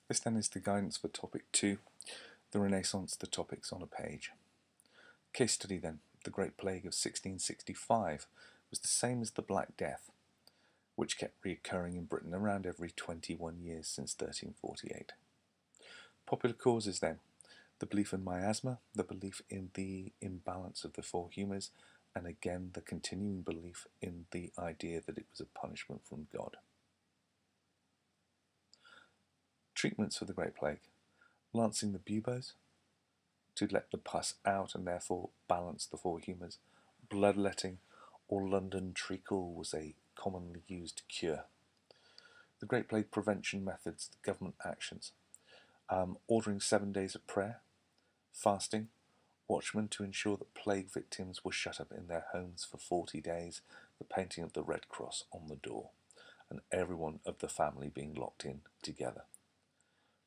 This then is the guidance for Topic 2, the Renaissance, the topics on a page. Case study then, the Great Plague of 1665 was the same as the Black Death, which kept reoccurring in Britain around every 21 years since 1348. Popular causes then, the belief in miasma, the belief in the imbalance of the four humours, and again the continuing belief in the idea that it was a punishment from God. Treatments for the Great Plague: lancing the buboes to let the pus out and therefore balance the four humours. Bloodletting or London treacle was a commonly used cure. The Great Plague prevention methods, the government actions: ordering 7 days of prayer, fasting, watchmen to ensure that plague victims were shut up in their homes for 40 days, the painting of the Red Cross on the door, and everyone of the family being locked in together.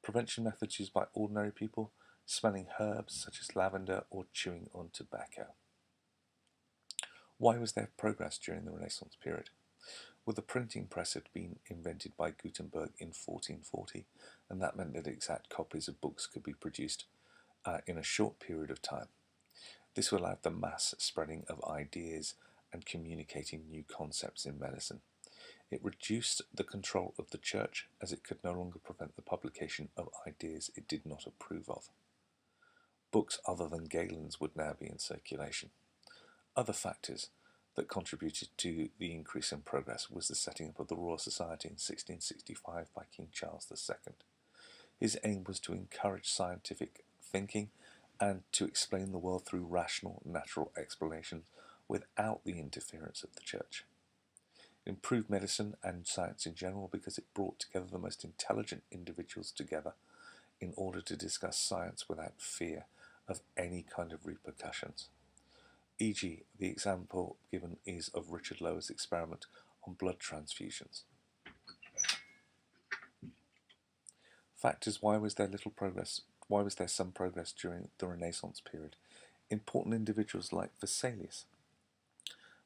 Prevention methods used by ordinary people: smelling herbs such as lavender or chewing on tobacco. Why was there progress during the Renaissance period? Well, the printing press had been invented by Gutenberg in 1440, and that meant that exact copies of books could be produced in a short period of time. This allowed the mass spreading of ideas and communicating new concepts in medicine. It reduced the control of the church, as it could no longer prevent the publication of ideas it did not approve of. Books other than Galen's would now be in circulation. Other factors that contributed to the increase in progress was the setting up of the Royal Society in 1665 by King Charles II. His aim was to encourage scientific thinking and to explain the world through rational, natural explanations without the interference of the church. It improved medicine and science in general because it brought together the most intelligent individuals together in order to discuss science without fear of any kind of repercussions. E.g., the example given is of Richard Lower's experiment on blood transfusions. Factors: why was there little progress? Why was there some progress during the Renaissance period? Important individuals like Vesalius.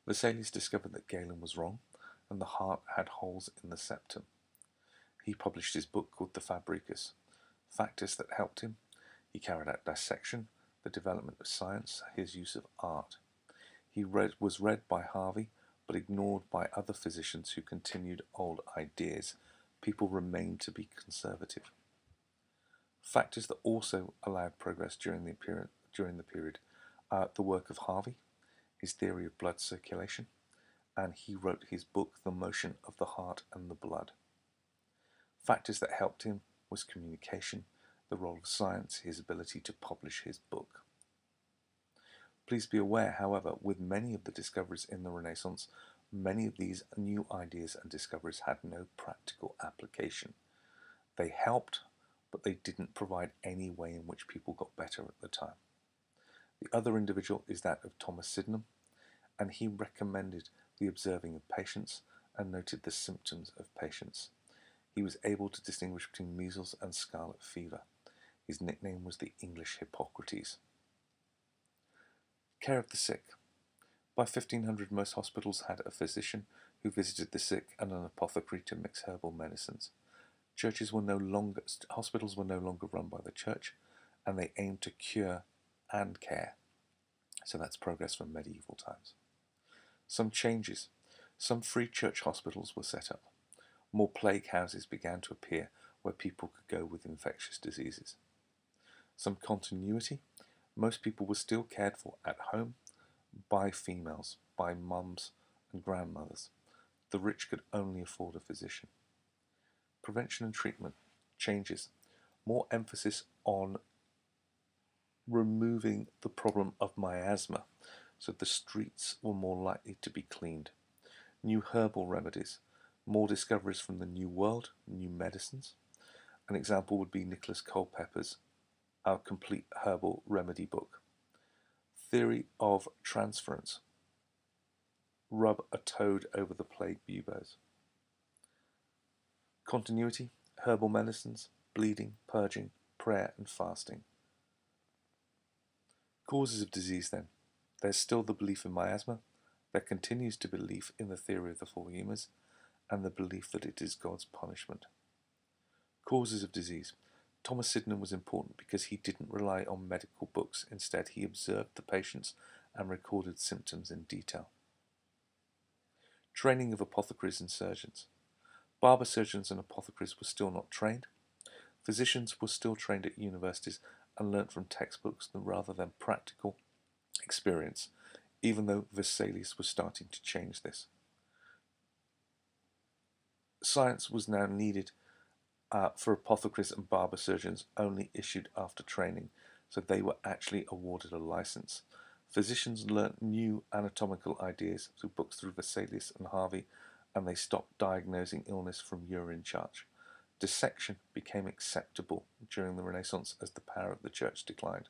Vesalius discovered that Galen was wrong and the heart had holes in the septum. He published his book called the Fabricus. Factors that helped him: he carried out dissection, the development of science, his use of art. He was read by Harvey, but ignored by other physicians who continued old ideas. People remained to be conservative. Factors that also allowed progress during the period: the work of Harvey, his theory of blood circulation, and he wrote his book, The Motion of the Heart and the Blood. Factors that helped him was communication, the role of science, his ability to publish his book. Please be aware, however, with many of the discoveries in the Renaissance, many of these new ideas and discoveries had no practical application. They helped, but they didn't provide any way in which people got better at the time. The other individual is that of Thomas Sydenham, and he recommended the observing of patients and noted the symptoms of patients. He was able to distinguish between measles and scarlet fever. His nickname was the English Hippocrates. Care of the sick. By 1500, most hospitals had a physician who visited the sick and an apothecary to mix herbal medicines. Hospitals were no longer run by the church, and they aimed to cure and care. So that's progress from medieval times. Some changes. Some free church hospitals were set up. More plague houses began to appear where people could go with infectious diseases. Some continuity. Most people were still cared for at home by females, by mums and grandmothers. The rich could only afford a physician. Prevention and treatment changes. More emphasis on removing the problem of miasma, so the streets were more likely to be cleaned. New herbal remedies. More discoveries from the New World, new medicines. An example would be Nicholas Culpeper's Our Complete Herbal Remedy book. Theory of transference. Rub a toad over the plague buboes. Continuity, herbal medicines, bleeding, purging, prayer and fasting. Causes of disease then. There's still the belief in miasma. There continues to be belief in the theory of the four humours and the belief that it is God's punishment. Causes of disease. Thomas Sydenham was important because he didn't rely on medical books. Instead, he observed the patients and recorded symptoms in detail. Training of apothecaries and surgeons. Barber surgeons and apothecaries were still not trained. Physicians were still trained at universities and learnt from textbooks rather than practical experience, even though Vesalius was starting to change this. Science was now needed for apothecaries and barber surgeons only issued after training, so they were actually awarded a license. Physicians learnt new anatomical ideas through books through Vesalius and Harvey, and they stopped diagnosing illness from urine charge. Dissection became acceptable during the Renaissance as the power of the church declined.